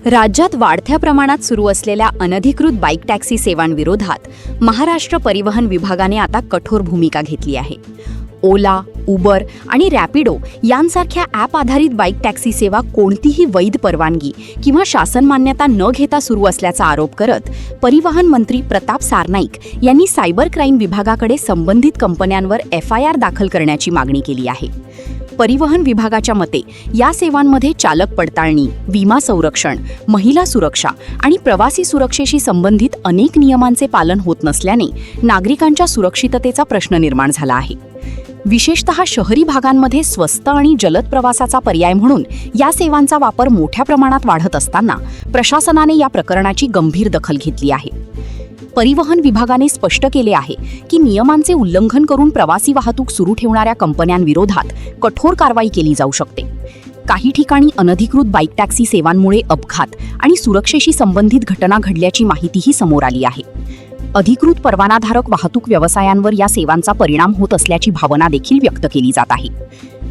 राज्यात वाढत्या प्रमाणात सुरू असलेल्या अनधिकृत बाईक टॅक्सी सेवांविरोधात महाराष्ट्र परिवहन विभागाने आता कठोर भूमिका घेतली आहे. ओला, उबर आणि रॅपिडो यांसारख्या ॲप आधारित बाईक टॅक्सी सेवा कोणतीही वैध परवानगी किंवा शासन मान्यता न घेता सुरू असल्याचा आरोप करत परिवहन मंत्री प्रताप सरनाईक यांनी सायबर क्राईम विभागाकडे संबंधित कंपन्यांवर FIR दाखल करण्याची मागणी केली आहे. परिवहन विभागाच्या मते या सेवांमध्ये चालक पडताळणी, विमा संरक्षण, महिला सुरक्षा आणि प्रवासी सुरक्षेशी संबंधित अनेक नियमांचे पालन होत नसल्याने नागरिकांच्या सुरक्षिततेचा प्रश्न निर्माण झाला आहे. विशेषतः शहरी भागांमध्ये स्वस्त आणि जलद प्रवासाचा पर्याय म्हणून या सेवांचा वापर मोठ्या प्रमाणात वाढत असताना प्रशासनाने या प्रकरणाची गंभीर दखल घेतली आहे. परिवहन विभागाने स्पष्ट केले आहे की नियमांचे उल्लंघन करून प्रवासी वाहतूक सुरू ठेवणाऱ्या कंपन्यांविरोधात कठोर कारवाई केली जाऊ शकते. काही ठिकाणी अनधिकृत बाईक टॅक्सी सेवांमुळे अपघात आणि सुरक्षेशी संबंधित घटना घडल्याची माहितीही समोर आली आहे. अधिकृत परवानाधारक वाहतूक व्यवसायांवर या सेवांचा परिणाम होत असल्याची भावना देखील व्यक्त केली जात आहे.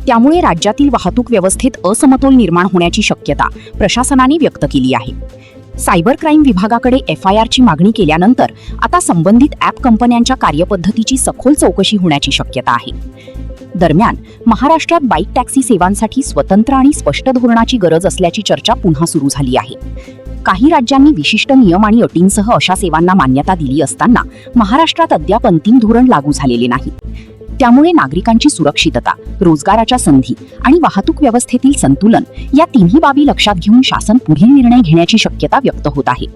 त्यामुळे राज्यातील वाहतूक व्यवस्थेत असमतोल निर्माण होण्याची शक्यता प्रशासनाने व्यक्त केली आहे. सायबर क्राईम विभागाकडे FIRची मागणी केल्यानंतर आता संबंधित ॲप कंपन्यांच्या कार्यपद्धतीची सखोल चौकशी होण्याची शक्यता आहे. दरम्यान महाराष्ट्रात बाईक टॅक्सी सेवांसाठी स्वतंत्र आणि स्पष्ट धोरणाची गरज असल्याची चर्चा पुन्हा सुरू झाली आहे. काही राज्यांनी विशिष्ट नियम आणि अटींसह अशा सेवांना मान्यता दिली असताना महाराष्ट्रात अद्याप अंतिम धोरण लागू झालेले नाही. त्यामुळे नागरिकांची सुरक्षितता, रोजगाराच्या संधी आणि वाहतूक व्यवस्थेतील संतुलन या तिन्ही बाबी लक्षात घेऊन शासन पुढील निर्णय घेण्याची शक्यता व्यक्त होत आहे.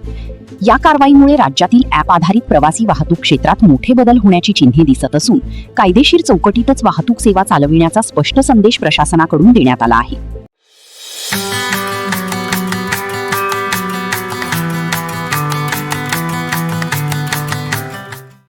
या कारवाईमुळे राज्यातील ॲप आधारित प्रवासी वाहतूक क्षेत्रात मोठे बदल होण्याची चिन्हे दिसत असून कायदेशीर चौकटीतच वाहतूक सेवा चालविण्याचा स्पष्ट संदेश प्रशासनाकडून देण्यात आला आहे.